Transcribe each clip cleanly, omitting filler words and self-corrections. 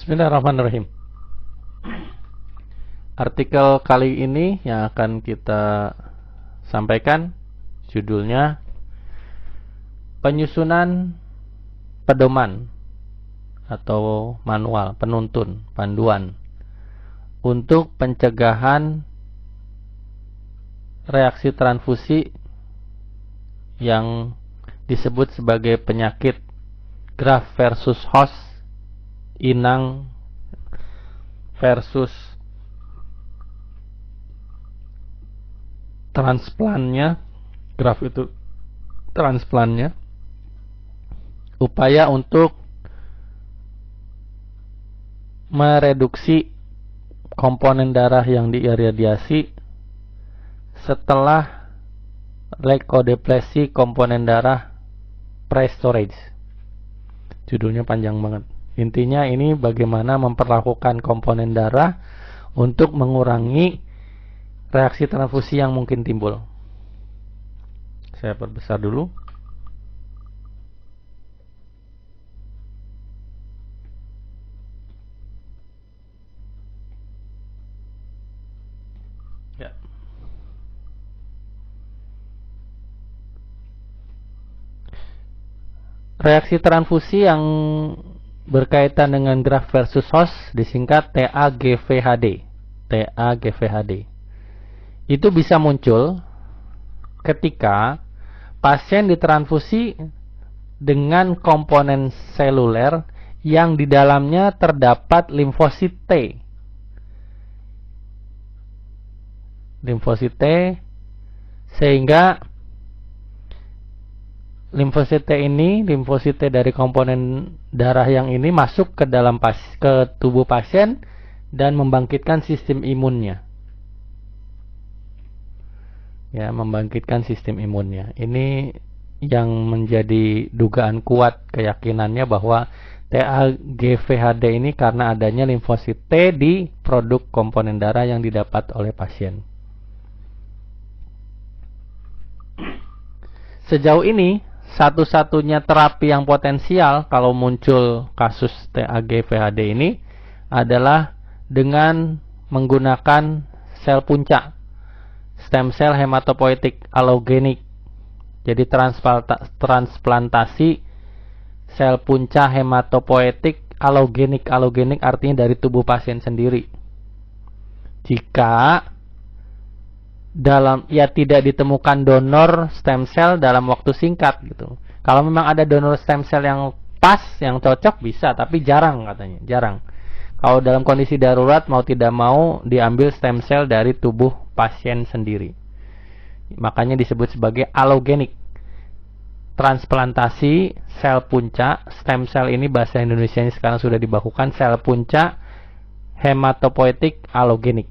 Bismillahirrahmanirrahim. Artikel kali ini yang akan kita sampaikan judulnya Penyusunan Pedoman atau Manual Penuntun Panduan untuk pencegahan reaksi transfusi yang disebut sebagai penyakit graft versus host, inang versus transplantnya, graft itu transplantnya, upaya untuk mereduksi komponen darah yang diiradiasi setelah leukodeplesi komponen darah pre-storage. Judulnya panjang banget. Intinya ini bagaimana memperlakukan komponen darah untuk mengurangi reaksi transfusi yang mungkin timbul. Saya perbesar dulu. Ya. Reaksi transfusi yang berkaitan dengan graft versus host disingkat TAGVHD. TAGVHD. Itu bisa muncul ketika pasien ditransfusi dengan komponen seluler yang di dalamnya terdapat limfosit T. Limfosit T, sehingga limfosit T ini, limfosit T dari komponen darah yang ini masuk ke dalam ke tubuh pasien dan membangkitkan sistem imunnya. Ya, membangkitkan sistem imunnya. Ini yang menjadi dugaan kuat keyakinannya bahwa TAGVHD ini karena adanya limfosit T di produk komponen darah yang didapat oleh pasien. Sejauh ini satu-satunya terapi yang potensial kalau muncul kasus TAGVHD ini adalah dengan menggunakan sel punca, stem cell hematopoietik allogenik. Jadi transplantasi sel punca hematopoietik allogenik. Allogenik artinya dari tubuh pasien sendiri. Jika tidak ditemukan donor stem cell dalam waktu singkat gitu. Kalau memang ada donor stem cell yang pas, yang cocok bisa, tapi jarang katanya, jarang. Kalau dalam kondisi darurat mau tidak mau diambil stem cell dari tubuh pasien sendiri. Makanya disebut sebagai allogenik. Transplantasi sel punca, stem cell ini bahasa Indonesianya sekarang sudah dibakukan, sel punca hematopoietik allogenik.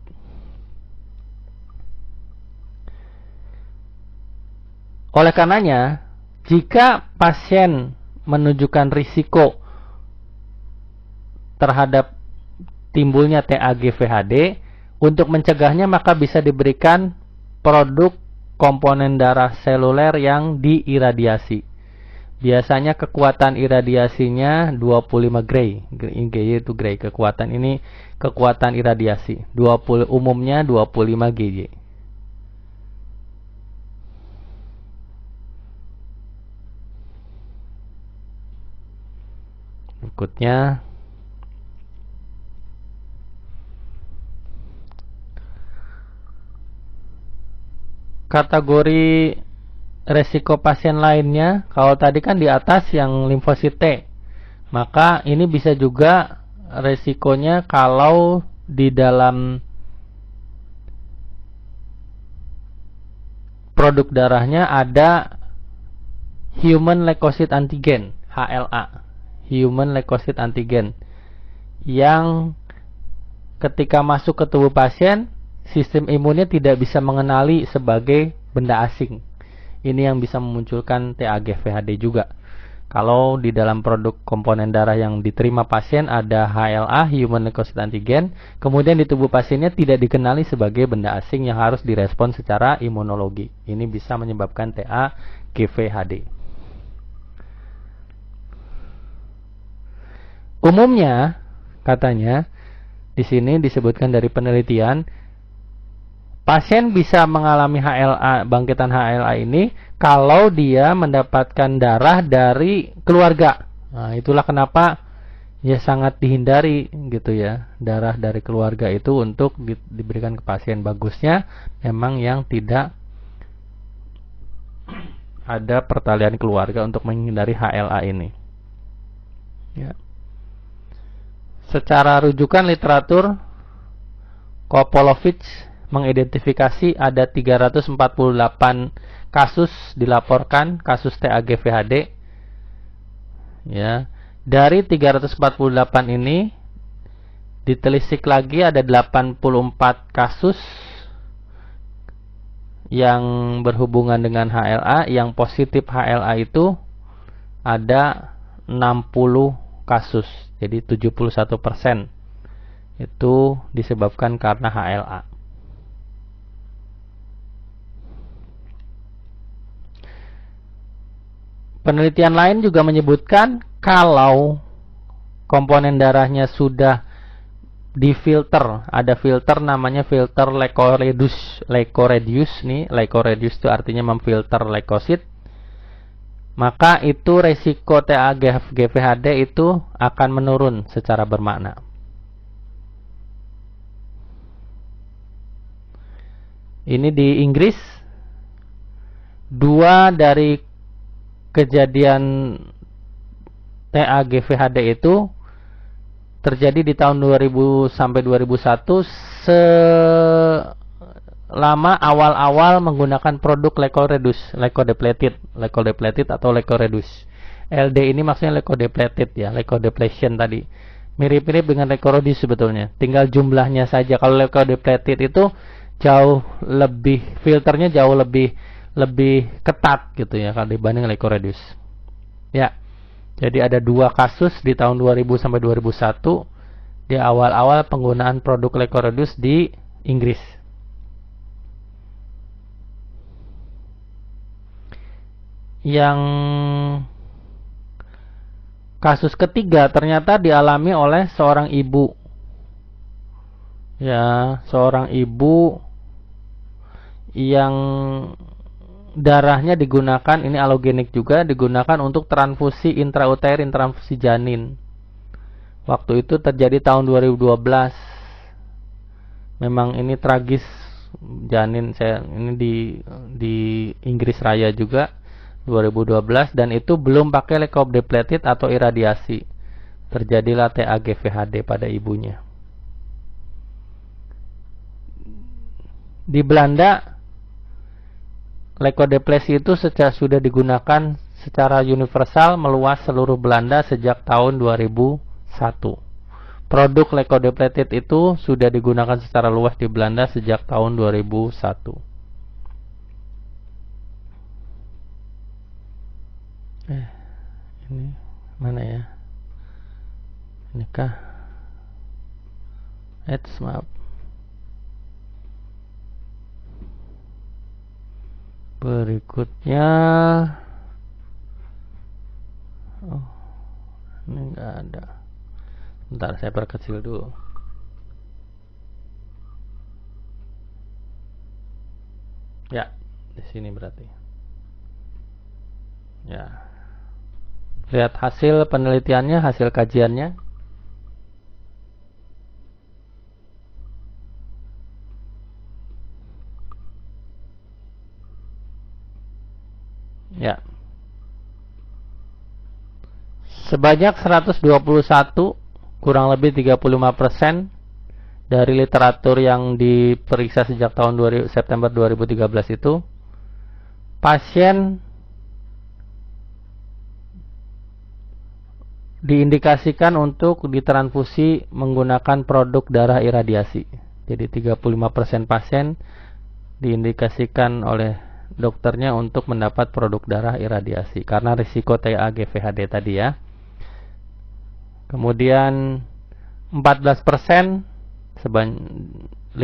Oleh karenanya, jika pasien menunjukkan risiko terhadap timbulnya TAGVHD, untuk mencegahnya maka bisa diberikan produk komponen darah seluler yang diiradiasi. Biasanya kekuatan iradiasinya 25 Gray. Gray itu Gray, kekuatan ini kekuatan iradiasi. Umumnya 25 GJ. Berikutnya, kategori resiko pasien lainnya, kalau tadi kan di atas yang limfosit T, maka ini bisa juga resikonya kalau di dalam produk darahnya ada human leukocyte antigen, HLA, human leukocyte antigen, yang ketika masuk ke tubuh pasien, sistem imunnya tidak bisa mengenali sebagai benda asing. Ini yang bisa memunculkan TAGVHD juga. Kalau di dalam produk komponen darah yang diterima pasien ada HLA, human leukocyte antigen, kemudian di tubuh pasiennya tidak dikenali sebagai benda asing yang harus direspon secara imunologi. Ini bisa menyebabkan TAGVHD. Umumnya Katanya di sini disebutkan dari penelitian, pasien bisa mengalami HLA, bangkitan HLA ini kalau dia mendapatkan darah dari keluarga. Nah, itulah kenapa ya sangat dihindari gitu ya, darah dari keluarga itu untuk diberikan ke pasien. Bagusnya memang yang tidak ada pertalian keluarga untuk menghindari HLA ini. Ya. Secara rujukan literatur, Kopolovich mengidentifikasi ada 348 kasus dilaporkan, kasus TAG-VHD. Ya. Dari 348 ini ditelisik lagi ada 84 kasus yang berhubungan dengan HLA. Yang positif HLA itu ada 60 kasus. Jadi 71% itu disebabkan karena HLA. Penelitian lain juga menyebutkan kalau komponen darahnya sudah difilter, ada filter namanya filter leukoreduce. Leukoreduce itu artinya memfilter leukosit. Maka itu resiko TAG-VHD itu akan menurun secara bermakna. Ini di Inggris, 2 dari kejadian TAG-VHD itu terjadi di tahun 2000 sampai 2001 selama awal-awal menggunakan produk leukodepleted atau leukoreduce. LD ini maksudnya leukodepleted ya, leukodepletion tadi. Mirip-mirip dengan leukoreduce sebetulnya. Tinggal jumlahnya saja. Kalau leukodepleted itu jauh lebih, filternya jauh lebih ketat gitu ya kalau dibanding leukoreduce. Ya. Jadi ada 2 kasus di tahun 2000 sampai 2001 di awal-awal penggunaan produk leukoreduce di Inggris. Yang kasus ketiga ternyata dialami oleh seorang ibu. Ya, seorang ibu yang darahnya digunakan, ini alogenik juga, digunakan untuk transfusi intrauterin, transfusi janin. Waktu itu terjadi tahun 2012. Memang ini tragis, janin saya ini di Inggris Raya juga 2012, dan itu belum pakai leukodepleted atau iradiasi. Terjadilah TAG-VHD pada ibunya. Di Belanda, leukodeplesi itu sudah digunakan secara universal meluas seluruh Belanda sejak tahun 2001. Produk leukodepleted itu sudah digunakan secara luas di Belanda sejak tahun 2001. Ini mana ya? Inikah? Maaf. Berikutnya, oh, ini enggak ada. Bentar, saya perkecil dulu. Ya, di sini berarti. Ya. Lihat hasil penelitiannya, hasil kajiannya. Ya. Sebanyak 121, kurang lebih 35% dari literatur yang diperiksa sejak tahun September 2013 itu, pasien diindikasikan untuk ditransfusi menggunakan produk darah iradiasi. Jadi 35% pasien diindikasikan oleh dokternya untuk mendapat produk darah iradiasi karena risiko TAG-VHD tadi ya. Kemudian 14% 50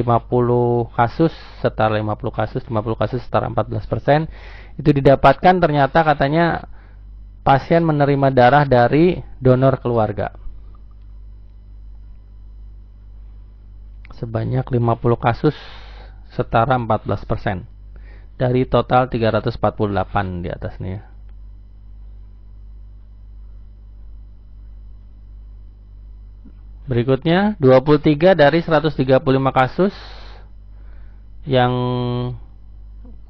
kasus setara 50 kasus setara 14% itu didapatkan ternyata katanya pasien menerima darah dari donor keluarga. sebanyak 50 kasus setara 14% dari total 348 di atasnya ya. Berikutnya 23 dari 135 kasus yang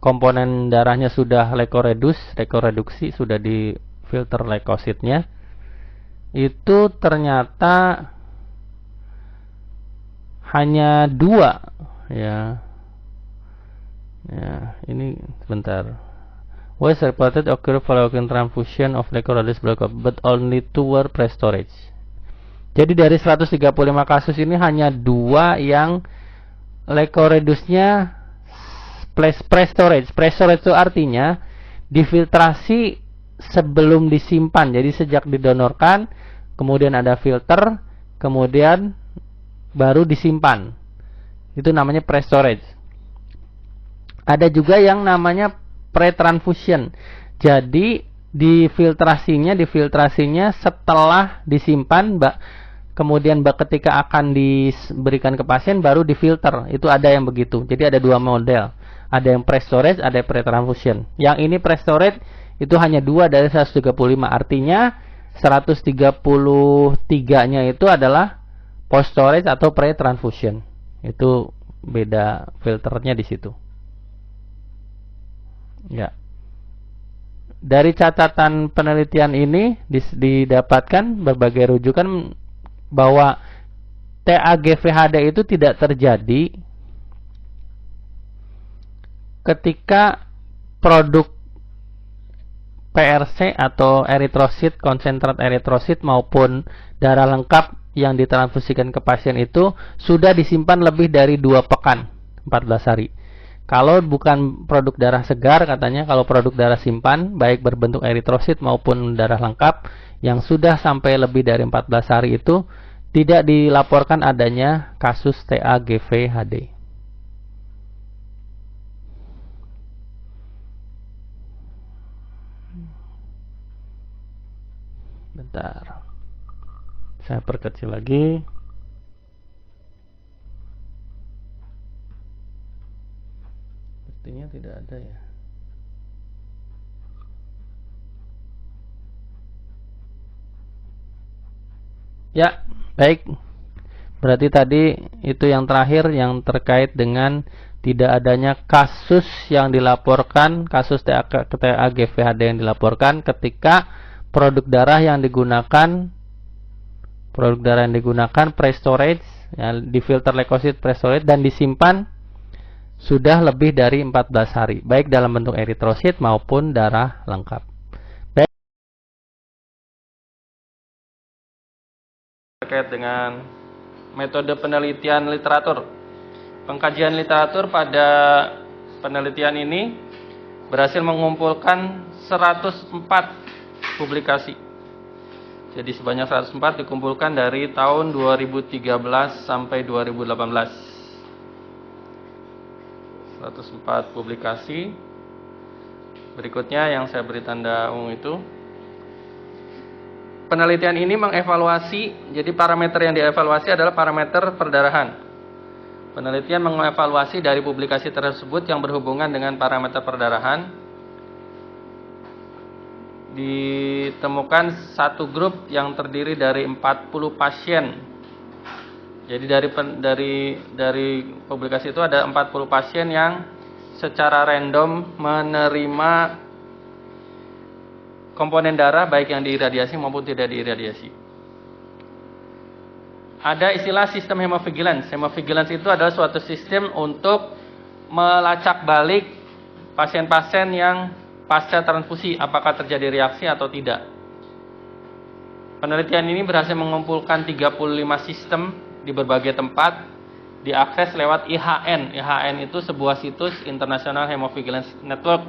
komponen darahnya sudah leukoreduksi sudah di filter leukositnya, itu ternyata hanya 2 ya. Ya, ini sebentar. Was reported occur following transfusion of leukoreduced blood but only 2 were pre-storage. Jadi dari 135 kasus ini hanya 2 yang leukoreduced-nya pre-storage. Pre-storage itu artinya difiltrasi sebelum disimpan. Jadi sejak didonorkan, kemudian ada filter, kemudian baru disimpan. Itu namanya pre-storage. Ada juga yang namanya pre-transfusion. Jadi difiltrasinya setelah disimpan, kemudian ketika akan diberikan ke pasien baru difilter. Itu ada yang begitu. Jadi ada 2 model. Ada yang pre-storage, ada yang pre-transfusion. Yang ini pre-storage itu hanya 2 dari 135. Artinya 133-nya itu adalah post-storage atau pre-transfusion. Itu beda filternya di situ. Ya. Dari catatan penelitian ini didapatkan berbagai rujukan bahwa TAGVHD itu tidak terjadi ketika produk PRC atau eritrosit, konsentrat eritrosit maupun darah lengkap yang ditransfusikan ke pasien itu sudah disimpan lebih dari 2 pekan, 14 hari. Kalau bukan produk darah segar, katanya kalau produk darah simpan, baik berbentuk eritrosit maupun darah lengkap yang sudah sampai lebih dari 14 hari itu tidak dilaporkan adanya kasus TAGVHD. Bentar, saya perkecil lagi. Sepertinya tidak ada ya. Ya, baik. Berarti tadi itu yang terakhir yang terkait dengan tidak adanya kasus yang dilaporkan, kasus TAGVHD yang dilaporkan ketika produk darah yang digunakan pre-storage, ya, di filter leukosit pre-storage dan disimpan sudah lebih dari 14 hari, baik dalam bentuk eritrosit maupun darah lengkap. Baik. Terkait dengan metode penelitian literatur. Pengkajian literatur pada penelitian ini berhasil mengumpulkan 104 publikasi. Jadi sebanyak 104 dikumpulkan dari tahun 2013 sampai 2018. 104 publikasi. Berikutnya yang saya beri tanda ungu itu. Penelitian ini mengevaluasi, jadi parameter yang dievaluasi adalah parameter perdarahan. Penelitian mengevaluasi dari publikasi tersebut yang berhubungan dengan parameter perdarahan. Ditemukan satu grup yang terdiri dari 40 pasien. Jadi dari publikasi itu ada 40 pasien yang secara random menerima komponen darah baik yang diiradiasi maupun tidak diiradiasi. Ada istilah sistem hemovigilance. Hemovigilance itu adalah suatu sistem untuk melacak balik pasien-pasien yang pasca transfusi apakah terjadi reaksi atau tidak. Penelitian ini berhasil mengumpulkan 35 sistem di berbagai tempat, diakses lewat IHN. IHN itu sebuah situs International Hemovigilance Network.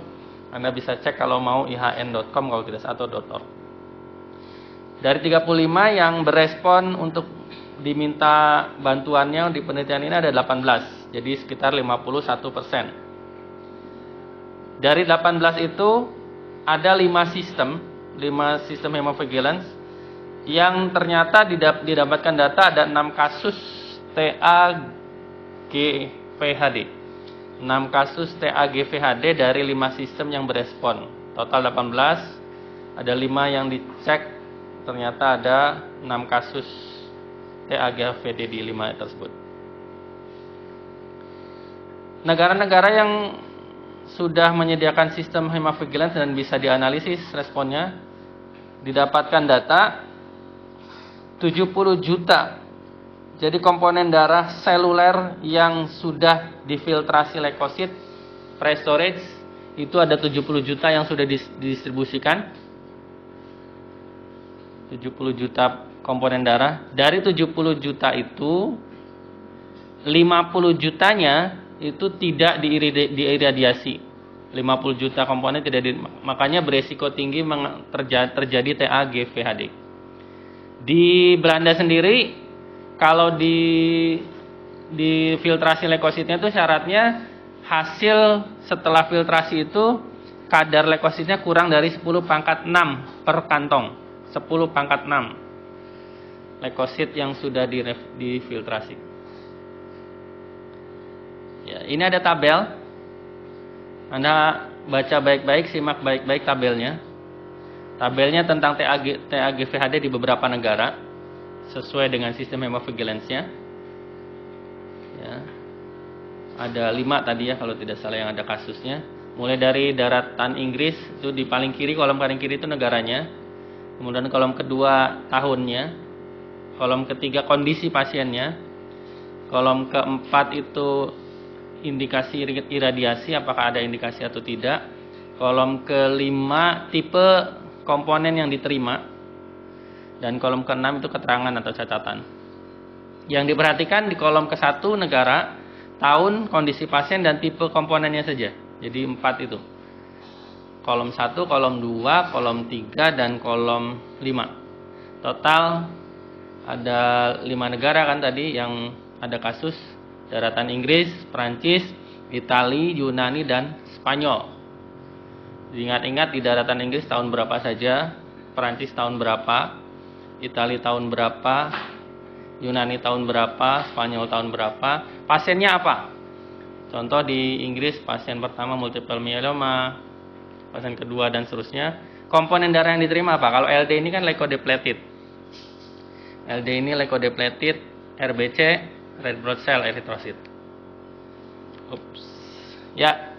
Anda bisa cek kalau mau ihn.com kalau tidak atau .org. Dari 35 yang berespon untuk diminta bantuannya di penelitian ini ada 18, jadi sekitar 51%. Dari 18 itu ada 5 sistem hemovigilance yang ternyata didapatkan data ada 6 kasus TAG-VHD. 6 kasus TAG-VHD dari 5 sistem yang berespon. Total 18, ada 5 yang dicek, ternyata ada 6 kasus TAG-VHD di 5 tersebut. Negara-negara yang sudah menyediakan sistem hemovigilance dan bisa dianalisis responnya, didapatkan data 70 juta. Jadi komponen darah seluler yang sudah difiltrasi leukosit pre-storage itu ada 70 juta yang sudah didistribusikan. 70 juta komponen darah. Dari 70 juta itu 50 jutanya itu tidak diiradiasi. 50 juta komponen tidak makanya beresiko tinggi terjadi TAG-VHD. Di Belanda sendiri kalau di filtrasi leukositnya itu syaratnya hasil setelah filtrasi itu kadar leukositnya kurang dari 10 pangkat 6 per kantong. 10 pangkat 6 leukosit yang sudah difiltrasi. Ya, ini ada tabel. Anda baca baik-baik, simak baik-baik tabelnya. Tabelnya tentang TAG-VHD di beberapa negara sesuai dengan sistem hemovigilance-nya. Ya. Ada 5 tadi ya kalau tidak salah yang ada kasusnya. Mulai dari daratan Inggris itu di paling kiri, kolom paling kiri itu negaranya. Kemudian kolom kedua tahunnya. Kolom ketiga kondisi pasiennya. Kolom keempat itu indikasi iradiasi, apakah ada indikasi atau tidak. Kolom kelima tipe komponen yang diterima. Dan kolom keenam itu keterangan atau catatan. Yang diperhatikan di kolom ke-1 negara, tahun, kondisi pasien, dan tipe komponennya saja. Jadi 4 itu. Kolom 1, kolom 2, kolom 3, dan kolom 5. Total ada 5 negara kan tadi yang ada kasus. Daratan Inggris, Prancis, Itali, Yunani, dan Spanyol. Ingat-ingat di daratan Inggris tahun berapa saja, Prancis tahun berapa, Itali tahun berapa, Yunani tahun berapa, Spanyol tahun berapa, pasiennya apa? Contoh di Inggris pasien pertama multiple myeloma, pasien kedua dan seterusnya. Komponen darah yang diterima apa? Kalau LD ini kan leukodepleted. LD ini leukodepleted, RBC red blood cell erythrocyte. Ya,